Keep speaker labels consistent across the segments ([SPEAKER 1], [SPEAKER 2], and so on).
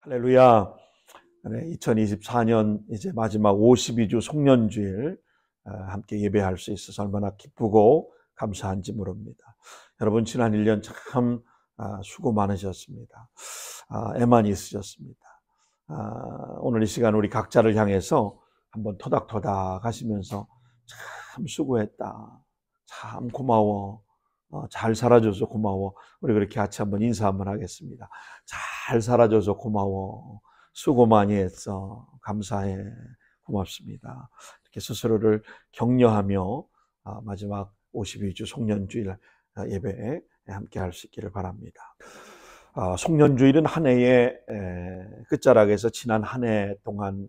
[SPEAKER 1] 할렐루야. 네, 2024년 이제 마지막 52주 송년주일 함께 예배할 수 있어서 얼마나 기쁘고 감사한지 모릅니다. 여러분 지난 1년 참 수고 많으셨습니다. 애만 있으셨습니다. 오늘 이 시간 우리 각자를 향해서 한번 토닥토닥 하시면서 참 수고했다. 참 고마워. 잘 살아줘서 고마워. 우리 그렇게 같이 한번 인사 한번 하겠습니다. 잘 살아줘서 고마워. 수고 많이 했어. 감사해. 고맙습니다. 이렇게 스스로를 격려하며 마지막 52주 송년주일 예배에 함께 할 수 있기를 바랍니다. 송년주일은 한 해의 끝자락에서 지난 한 해 동안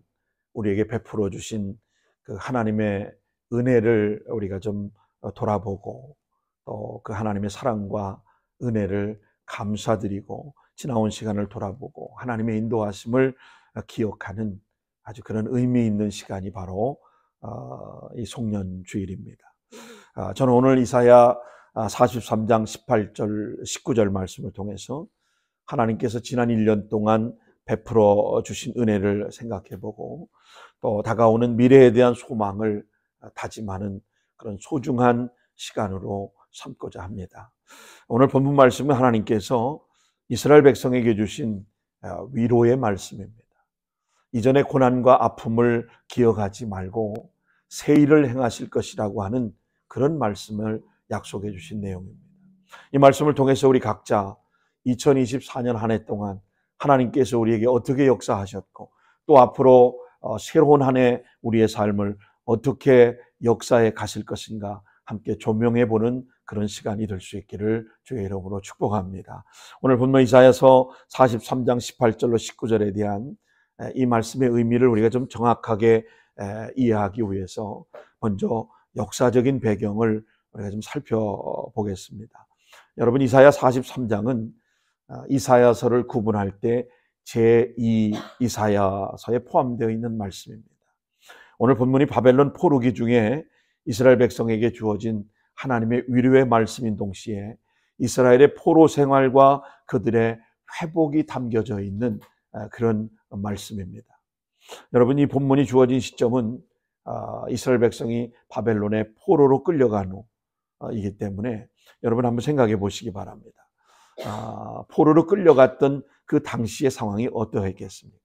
[SPEAKER 1] 우리에게 베풀어 주신 그 하나님의 은혜를 우리가 좀 돌아보고 또 그 하나님의 사랑과 은혜를 감사드리고 지나온 시간을 돌아보고 하나님의 인도하심을 기억하는 아주 그런 의미 있는 시간이 바로 이 송년주일입니다. 저는 오늘 이사야 43장 18절 19절 말씀을 통해서 하나님께서 지난 1년 동안 베풀어 주신 은혜를 생각해보고 또 다가오는 미래에 대한 소망을 다짐하는 그런 소중한 시간으로 삼고자 합니다. 오늘 본문 말씀은 하나님께서 이스라엘 백성에게 주신 위로의 말씀입니다. 이전의 고난과 아픔을 기억하지 말고 새 일을 행하실 것이라고 하는 그런 말씀을 약속해 주신 내용입니다. 이 말씀을 통해서 우리 각자 2024년 한 해 동안 하나님께서 우리에게 어떻게 역사하셨고 또 앞으로 새로운 한 해 우리의 삶을 어떻게 역사해 가실 것인가 함께 조명해 보는 그런 시간이 될 수 있기를 주의 이름으로 축복합니다. 오늘 본문 이사야서 43장 18절로 19절에 대한 이 말씀의 의미를 우리가 좀 정확하게 이해하기 위해서 먼저 역사적인 배경을 우리가 좀 살펴보겠습니다. 여러분 이사야 43장은 이사야서를 구분할 때 제2 이사야서에 포함되어 있는 말씀입니다. 오늘 본문이 바벨론 포로기 중에 이스라엘 백성에게 주어진 하나님의 위로의 말씀인 동시에 이스라엘의 포로 생활과 그들의 회복이 담겨져 있는 그런 말씀입니다. 여러분 이 본문이 주어진 시점은 이스라엘 백성이 바벨론의 포로로 끌려간 후이기 때문에 여러분 한번 생각해 보시기 바랍니다. 포로로 끌려갔던 그 당시의 상황이 어떠했겠습니까?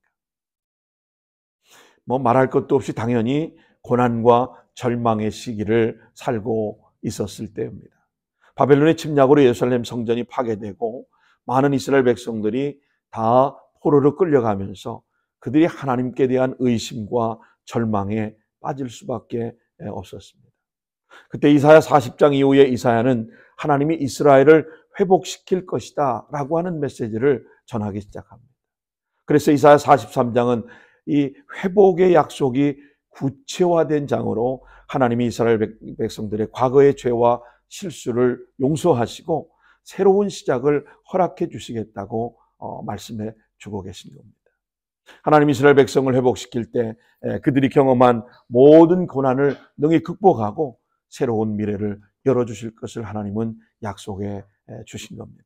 [SPEAKER 1] 뭐 말할 것도 없이 당연히 고난과 절망의 시기를 살고 있었을 때입니다. 바벨론의 침략으로 예루살렘 성전이 파괴되고 많은 이스라엘 백성들이 다 포로로 끌려가면서 그들이 하나님께 대한 의심과 절망에 빠질 수밖에 없었습니다. 그때 이사야 40장 이후에 이사야는 하나님이 이스라엘을 회복시킬 것이다 라고 하는 메시지를 전하기 시작합니다. 그래서 이사야 43장은 이 회복의 약속이 구체화된 장으로 하나님이 이스라엘 백성들의 과거의 죄와 실수를 용서하시고 새로운 시작을 허락해 주시겠다고 말씀해 주고 계신 겁니다. 하나님 이스라엘 백성을 회복시킬 때 그들이 경험한 모든 고난을 능히 극복하고 새로운 미래를 열어주실 것을 하나님은 약속해 주신 겁니다.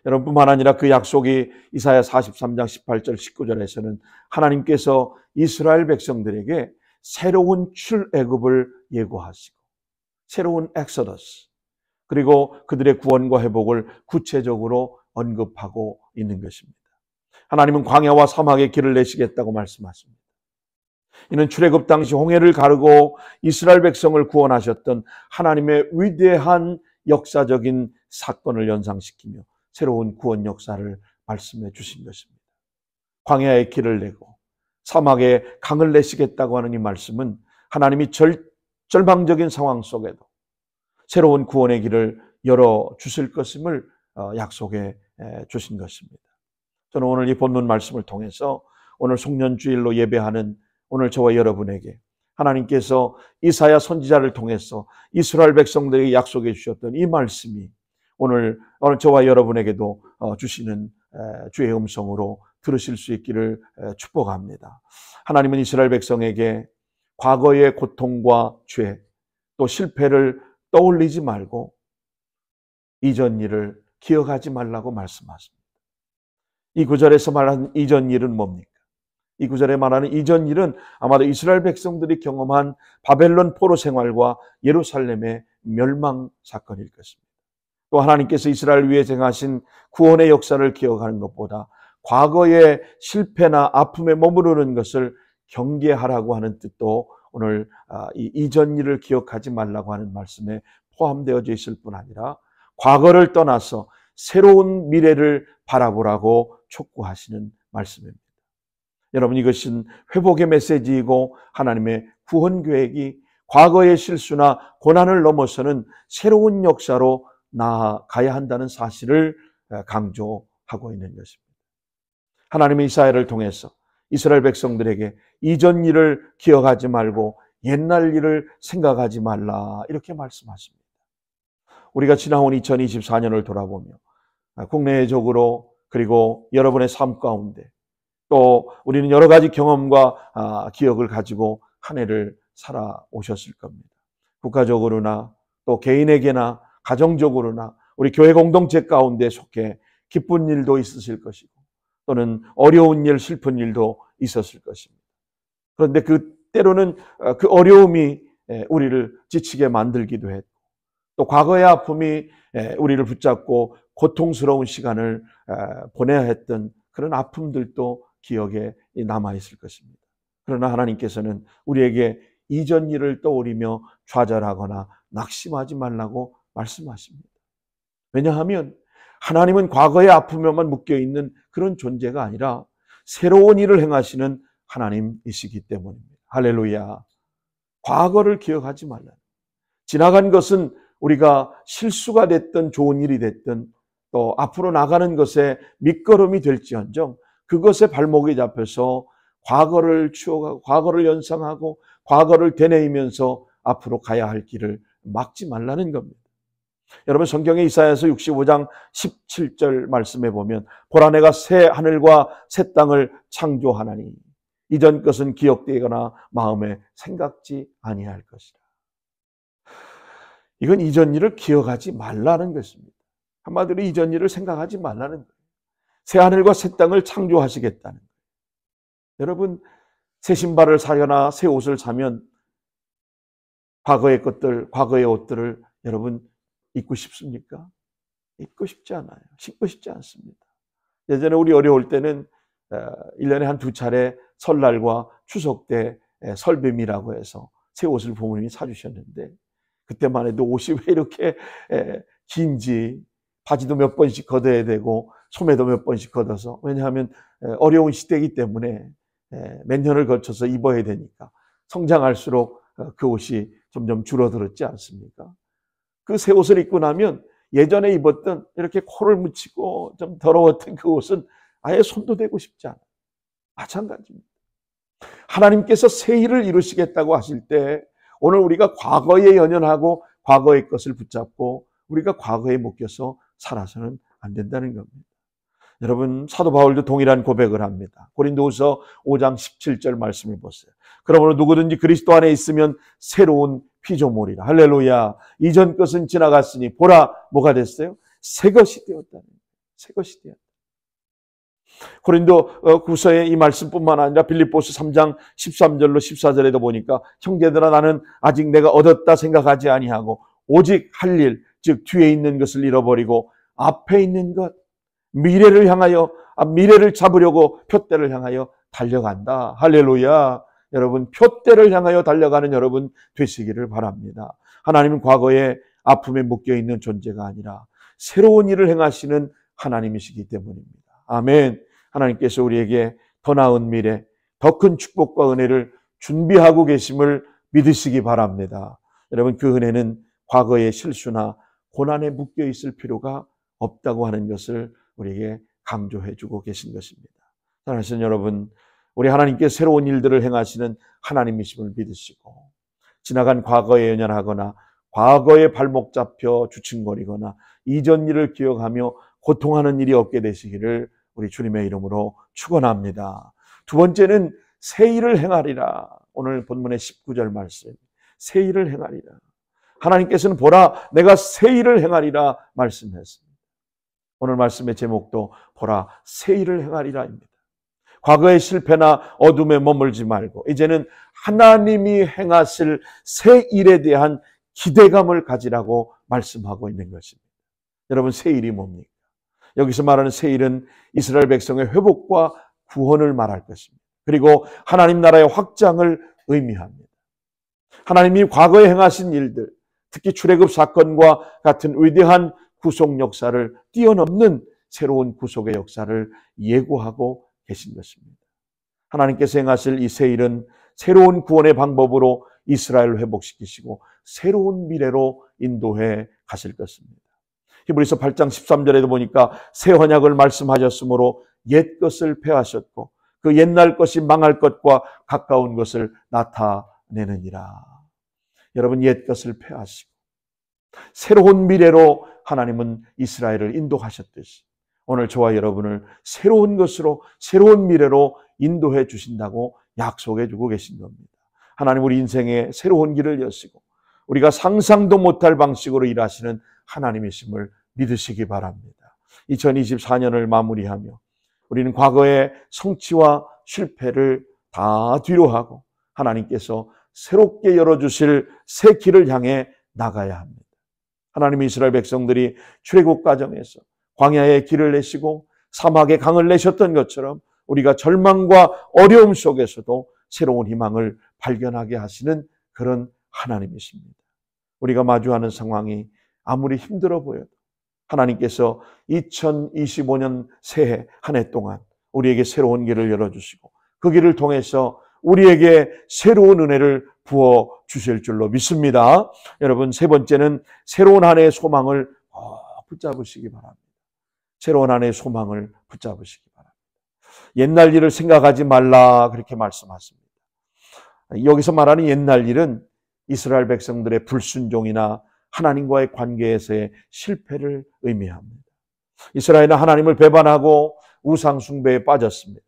[SPEAKER 1] 여러분뿐만 아니라 그 약속이 이사야 43장 18절 19절에서는 하나님께서 이스라엘 백성들에게 새로운 출애굽을 예고하시고 새로운 엑소더스 그리고 그들의 구원과 회복을 구체적으로 언급하고 있는 것입니다. 하나님은 광야와 사막의 길을 내시겠다고 말씀하십니다. 이는 출애굽 당시 홍해를 가르고 이스라엘 백성을 구원하셨던 하나님의 위대한 역사적인 사건을 연상시키며 새로운 구원 역사를 말씀해 주신 것입니다. 광야의 길을 내고 사막에 강을 내시겠다고 하는 이 말씀은 하나님이 절망적인 상황 속에도 새로운 구원의 길을 열어주실 것임을 약속해 주신 것입니다. 저는 오늘 이 본문 말씀을 통해서 오늘 송년주일로 예배하는 오늘 저와 여러분에게 하나님께서 이사야 선지자를 통해서 이스라엘 백성들에게 약속해 주셨던 이 말씀이 오늘 저와 여러분에게도 주시는 주의 음성으로 들으실 수 있기를 축복합니다. 하나님은 이스라엘 백성에게 과거의 고통과 죄, 또 실패를 떠올리지 말고 이전 일을 기억하지 말라고 말씀하십니다. 이 구절에서 말하는 이전 일은 뭡니까? 이 구절에 말하는 이전 일은 아마도 이스라엘 백성들이 경험한 바벨론 포로 생활과 예루살렘의 멸망 사건일 것입니다. 또 하나님께서 이스라엘 위에 행하신 구원의 역사를 기억하는 것보다 과거의 실패나 아픔에 머무르는 것을 경계하라고 하는 뜻도 오늘 이 이전 일을 기억하지 말라고 하는 말씀에 포함되어져 있을 뿐 아니라 과거를 떠나서 새로운 미래를 바라보라고 촉구하시는 말씀입니다. 여러분, 이것은 회복의 메시지이고 하나님의 구원 계획이 과거의 실수나 고난을 넘어서는 새로운 역사로 나아가야 한다는 사실을 강조하고 있는 것입니다. 하나님의 이사야를 통해서 이스라엘 백성들에게 이전 일을 기억하지 말고 옛날 일을 생각하지 말라, 이렇게 말씀하십니다. 우리가 지나온 2024년을 돌아보며 국내적으로 그리고 여러분의 삶 가운데 또 우리는 여러 가지 경험과 기억을 가지고 한 해를 살아오셨을 겁니다. 국가적으로나 또 개인에게나 가정적으로나 우리 교회 공동체 가운데 속해 기쁜 일도 있으실 것이고 또는 어려운 일, 슬픈 일도 있었을 것입니다. 그런데 때로는 그 어려움이 우리를 지치게 만들기도 했고 또 과거의 아픔이 우리를 붙잡고 고통스러운 시간을 보내야 했던 그런 아픔들도 기억에 남아있을 것입니다. 그러나 하나님께서는 우리에게 이전 일을 떠올리며 좌절하거나 낙심하지 말라고 말씀하십니다. 왜냐하면 하나님은 과거의 아픔에만 묶여있는 그런 존재가 아니라 새로운 일을 행하시는 하나님이시기 때문입니다. 할렐루야. 과거를 기억하지 말라. 지나간 것은 우리가 실수가 됐든 좋은 일이 됐든 또 앞으로 나가는 것에 밑거름이 될지언정 그것에 발목이 잡혀서 과거를 추억하고 과거를 연상하고 과거를 되뇌이면서 앞으로 가야 할 길을 막지 말라는 겁니다. 여러분, 성경의 이사야서 65장 17절 말씀에 보면 보라, 내가 새 하늘과 새 땅을 창조하나니 이전 것은 기억되거나 마음에 생각지 아니할 것이라. 이건 이전 일을 기억하지 말라는 것입니다. 한마디로 이전 일을 생각하지 말라는 거예요. 새 하늘과 새 땅을 창조하시겠다는 거예요. 여러분, 새 신발을 사거나 새 옷을 사면 과거의 것들, 과거의 옷들을 여러분 입고 싶습니까? 입고 싶지 않아요. 신고 싶지 않습니다. 예전에 우리 어려울 때는 1년에 한 2차례 설날과 추석 때 설빔이라고 해서 새 옷을 부모님이 사주셨는데 그때만 해도 옷이 왜 이렇게 긴지, 바지도 몇 번씩 걷어야 되고 소매도 몇 번씩 걷어서, 왜냐하면 어려운 시대이기 때문에 몇 년을 거쳐서 입어야 되니까 성장할수록 그 옷이 점점 줄어들었지 않습니까? 그 새 옷을 입고 나면 예전에 입었던 이렇게 코를 묻히고 좀 더러웠던 그 옷은 아예 손도 대고 싶지 않아요. 마찬가지입니다. 하나님께서 새 일을 이루시겠다고 하실 때 오늘 우리가 과거에 연연하고 과거의 것을 붙잡고 우리가 과거에 묶여서 살아서는 안 된다는 겁니다. 여러분, 사도 바울도 동일한 고백을 합니다. 고린도후서 5장 17절 말씀을 보세요. 그러므로 누구든지 그리스도 안에 있으면 새로운 피조물이라. 할렐루야. 이전 것은 지나갔으니 보라, 뭐가 됐어요? 새 것이 되었다는 거예요. 새 것이 되었다. 고린도 후서의 이 말씀뿐만 아니라 빌립보서 3장 13절로 14절에도 보니까 형제들아, 나는 아직 내가 얻었다 생각하지 아니하고 오직 할 일, 즉 뒤에 있는 것을 잃어버리고 앞에 있는 것, 미래를 향하여, 미래를 잡으려고 표대를 향하여 달려간다. 할렐루야. 여러분, 표대를 향하여 달려가는 여러분 되시기를 바랍니다. 하나님은 과거에 아픔에 묶여있는 존재가 아니라 새로운 일을 행하시는 하나님이시기 때문입니다. 아멘. 하나님께서 우리에게 더 나은 미래, 더 큰 축복과 은혜를 준비하고 계심을 믿으시기 바랍니다. 여러분, 그 은혜는 과거의 실수나 고난에 묶여 있을 필요가 없다고 하는 것을 우리에게 강조해 주고 계신 것입니다. 사랑하시는 여러분, 우리 하나님께 새로운 일들을 행하시는 하나님이심을 믿으시고 지나간 과거에 연연하거나 과거에 발목 잡혀 주춤거리거나 이전 일을 기억하며 고통하는 일이 없게 되시기를 우리 주님의 이름으로 축원합니다. 두 번째는 새 일을 행하리라. 오늘 본문의 19절 말씀, 새 일을 행하리라. 하나님께서는 보라, 내가 새 일을 행하리라 말씀했습니다. 오늘 말씀의 제목도 보라 새 일을 행하리라입니다. 과거의 실패나 어둠에 머물지 말고 이제는 하나님이 행하실 새 일에 대한 기대감을 가지라고 말씀하고 있는 것입니다. 여러분, 새 일이 뭡니까? 여기서 말하는 새 일은 이스라엘 백성의 회복과 구원을 말할 것입니다. 그리고 하나님 나라의 확장을 의미합니다. 하나님이 과거에 행하신 일들, 특히 출애굽 사건과 같은 위대한 구속 역사를 뛰어넘는 새로운 구속의 역사를 예고하고 계신 것입니다. 하나님께서 행하실 이 새 일은 새로운 구원의 방법으로 이스라엘을 회복시키시고 새로운 미래로 인도해 가실 것입니다. 히브리서 8장 13절에도 보니까 새 언약을 말씀하셨으므로 옛 것을 폐하셨고 그 옛날 것이 망할 것과 가까운 것을 나타내느니라. 여러분, 옛 것을 폐하시고 새로운 미래로 하나님은 이스라엘을 인도하셨듯이 오늘 저와 여러분을 새로운 것으로 새로운 미래로 인도해 주신다고 약속해 주고 계신 겁니다. 하나님 우리 인생에 새로운 길을 여시고 우리가 상상도 못할 방식으로 일하시는 하나님이심을 믿으시기 바랍니다. 2024년을 마무리하며 우리는 과거의 성취와 실패를 다 뒤로하고 하나님께서 새롭게 열어주실 새 길을 향해 나가야 합니다. 하나님이 이스라엘 백성들이 출애굽 과정에서 광야에 길을 내시고 사막에 강을 내셨던 것처럼 우리가 절망과 어려움 속에서도 새로운 희망을 발견하게 하시는 그런 하나님이십니다. 우리가 마주하는 상황이 아무리 힘들어 보여도 하나님께서 2025년 새해 한 해 동안 우리에게 새로운 길을 열어주시고 그 길을 통해서 우리에게 새로운 은혜를 부어주실 줄로 믿습니다. 여러분, 세 번째는 새로운 한 해의 소망을 붙잡으시기 바랍니다. 새로운 한 해의 소망을 붙잡으시기 바랍니다. 옛날 일을 생각하지 말라 그렇게 말씀하십니다. 여기서 말하는 옛날 일은 이스라엘 백성들의 불순종이나 하나님과의 관계에서의 실패를 의미합니다. 이스라엘은 하나님을 배반하고 우상 숭배에 빠졌습니다.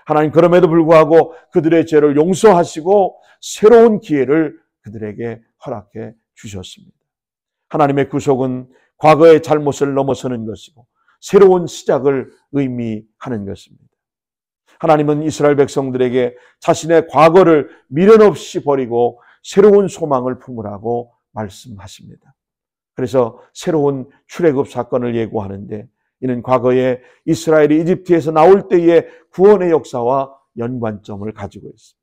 [SPEAKER 1] 하나님 그럼에도 불구하고 그들의 죄를 용서하시고 새로운 기회를 그들에게 허락해 주셨습니다. 하나님의 구속은 과거의 잘못을 넘어서는 것이고 새로운 시작을 의미하는 것입니다. 하나님은 이스라엘 백성들에게 자신의 과거를 미련 없이 버리고 새로운 소망을 품으라고 말씀하십니다. 그래서 새로운 출애굽 사건을 예고하는데 이는 과거에 이스라엘이 이집트에서 나올 때의 구원의 역사와 연관점을 가지고 있습니다.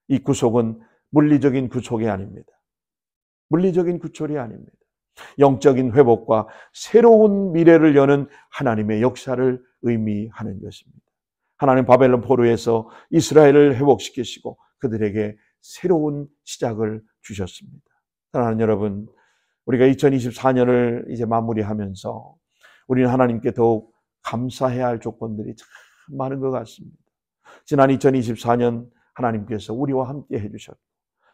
[SPEAKER 1] 이 구속은 물리적인 구속이 아닙니다. 물리적인 구출이 아닙니다. 영적인 회복과 새로운 미래를 여는 하나님의 역사를 의미하는 것입니다. 하나님 바벨론 포로에서 이스라엘을 회복시키시고 그들에게 새로운 시작을 주셨습니다. 사랑하는 여러분, 우리가 2024년을 이제 마무리하면서 우리는 하나님께 더욱 감사해야 할 조건들이 참 많은 것 같습니다. 지난 2024년 하나님께서 우리와 함께 해주셨고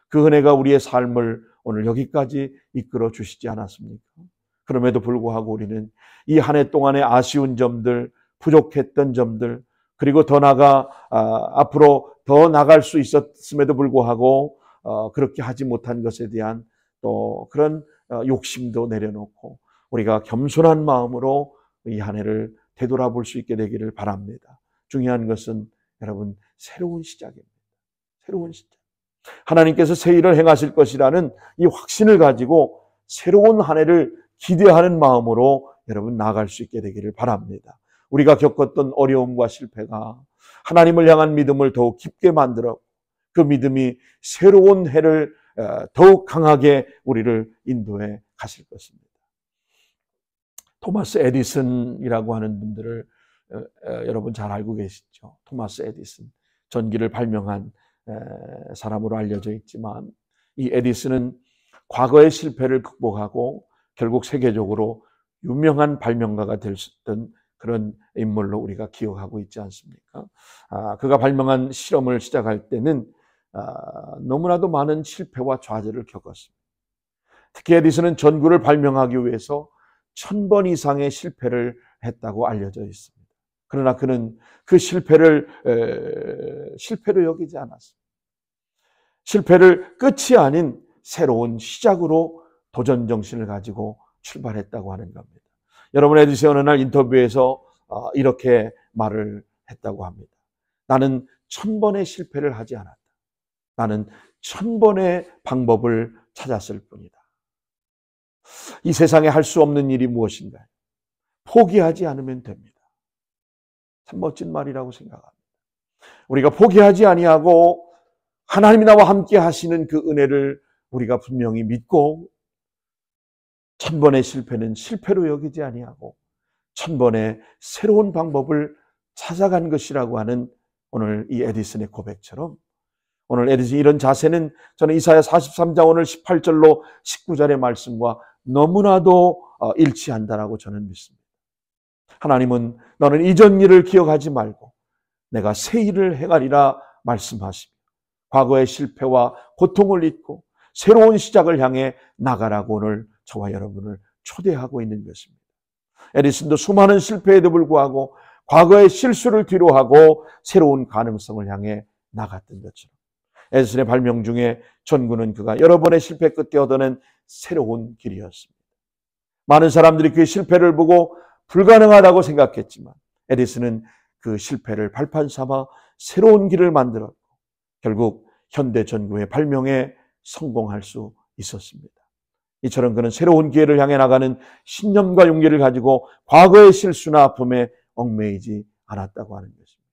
[SPEAKER 1] 그 은혜가 우리의 삶을 오늘 여기까지 이끌어 주시지 않았습니까? 그럼에도 불구하고 우리는 이 한 해 동안의 아쉬운 점들, 부족했던 점들, 그리고 더 나아가 앞으로 더 나갈 수 있었음에도 불구하고 그렇게 하지 못한 것에 대한 또 그런 욕심도 내려놓고 우리가 겸손한 마음으로 이 한 해를 되돌아볼 수 있게 되기를 바랍니다. 중요한 것은 여러분 새로운 시작입니다. 새로운 시작. 하나님께서 새 일을 행하실 것이라는 이 확신을 가지고 새로운 한 해를 기대하는 마음으로 여러분 나아갈 수 있게 되기를 바랍니다. 우리가 겪었던 어려움과 실패가 하나님을 향한 믿음을 더욱 깊게 만들어 그 믿음이 새로운 해를 더욱 강하게 우리를 인도해 가실 것입니다. 토마스 에디슨이라고 하는 분들을 여러분 잘 알고 계시죠? 토마스 에디슨, 전기를 발명한 사람으로 알려져 있지만 이 에디슨은 과거의 실패를 극복하고 결국 세계적으로 유명한 발명가가 됐던 그런 인물로 우리가 기억하고 있지 않습니까? 그가 발명한 실험을 시작할 때는 너무나도 많은 실패와 좌절을 겪었습니다. 특히 에디슨은 전구를 발명하기 위해서 1000번 이상의 실패를 했다고 알려져 있습니다. 그러나 그는 그 실패로 여기지 않았습니다. 실패를 끝이 아닌 새로운 시작으로 도전 정신을 가지고 출발했다고 하는 겁니다. 여러분, 에디슨이 어느 날 인터뷰에서 이렇게 말을 했다고 합니다. 나는 1000번의 실패를 하지 않았다. 나는 1000번의 방법을 찾았을 뿐이다. 이 세상에 할 수 없는 일이 무엇인가요? 포기하지 않으면 됩니다. 참 멋진 말이라고 생각합니다. 우리가 포기하지 아니하고 하나님이 나와 함께 하시는 그 은혜를 우리가 분명히 믿고 1000번의 실패는 실패로 여기지 아니하고 1000번의 새로운 방법을 찾아간 것이라고 하는 오늘 이 에디슨의 고백처럼, 오늘 에디슨의 이런 자세는 저는 이사야 43장 오늘 18절로 19절의 말씀과 너무나도 일치한다라고 저는 믿습니다. 하나님은 너는 이전 일을 기억하지 말고 내가 새 일을 행하리라 말씀하시며 과거의 실패와 고통을 잊고 새로운 시작을 향해 나가라고 오늘 저와 여러분을 초대하고 있는 것입니다. 에디슨도 수많은 실패에도 불구하고 과거의 실수를 뒤로하고 새로운 가능성을 향해 나갔던 것처럼, 에디슨의 발명 중에 전구는 그가 여러 번의 실패 끝에 얻어낸 새로운 길이었습니다. 많은 사람들이 그의 실패를 보고 불가능하다고 생각했지만 에디슨은 그 실패를 발판 삼아 새로운 길을 만들었고 결국 현대 전구의 발명에 성공할 수 있었습니다. 이처럼 그는 새로운 기회를 향해 나가는 신념과 용기를 가지고 과거의 실수나 아픔에 얽매이지 않았다고 하는 것입니다.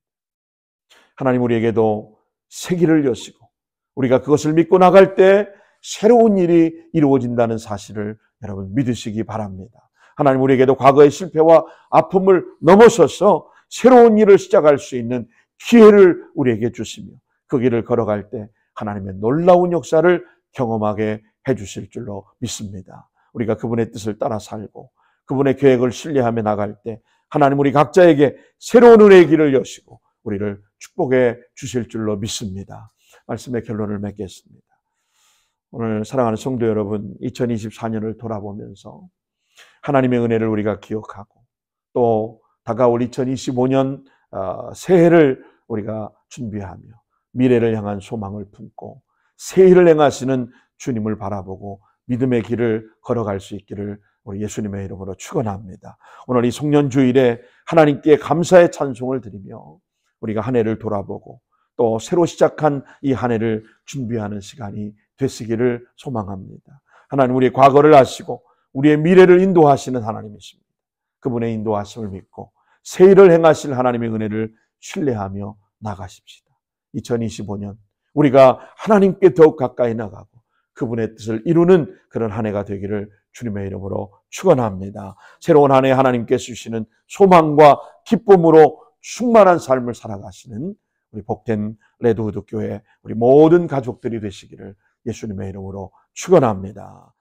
[SPEAKER 1] 하나님 우리에게도 새 길을 여시고 우리가 그것을 믿고 나갈 때 새로운 일이 이루어진다는 사실을 여러분 믿으시기 바랍니다. 하나님 우리에게도 과거의 실패와 아픔을 넘어서서 새로운 일을 시작할 수 있는 기회를 우리에게 주시며 그 길을 걸어갈 때 하나님의 놀라운 역사를 경험하게 해주실 줄로 믿습니다. 우리가 그분의 뜻을 따라 살고 그분의 계획을 신뢰하며 나갈 때 하나님 우리 각자에게 새로운 은혜의 길을 여시고 우리를 축복해 주실 줄로 믿습니다. 말씀의 결론을 맺겠습니다. 오늘 사랑하는 성도 여러분, 2024년을 돌아보면서 하나님의 은혜를 우리가 기억하고 또 다가올 2025년 새해를 우리가 준비하며 미래를 향한 소망을 품고 새 일을 행하시는 주님을 바라보고 믿음의 길을 걸어갈 수 있기를 우리 예수님의 이름으로 축원합니다. 오늘 이 송년주일에 하나님께 감사의 찬송을 드리며 우리가 한 해를 돌아보고 또 새로 시작한 이 한 해를 준비하는 시간이 되시기를 소망합니다. 하나님 우리의 과거를 아시고 우리의 미래를 인도하시는 하나님이십니다. 그분의 인도하심을 믿고 새 일을 행하실 하나님의 은혜를 신뢰하며 나가십시다. 2025년 우리가 하나님께 더욱 가까이 나가고 그분의 뜻을 이루는 그런 한 해가 되기를 주님의 이름으로 축원합니다. 새로운 한 해 하나님께서 주시는 소망과 기쁨으로 충만한 삶을 살아가시는 우리 복된 레드우드 교회 우리 모든 가족들이 되시기를 예수님의 이름으로 축원합니다.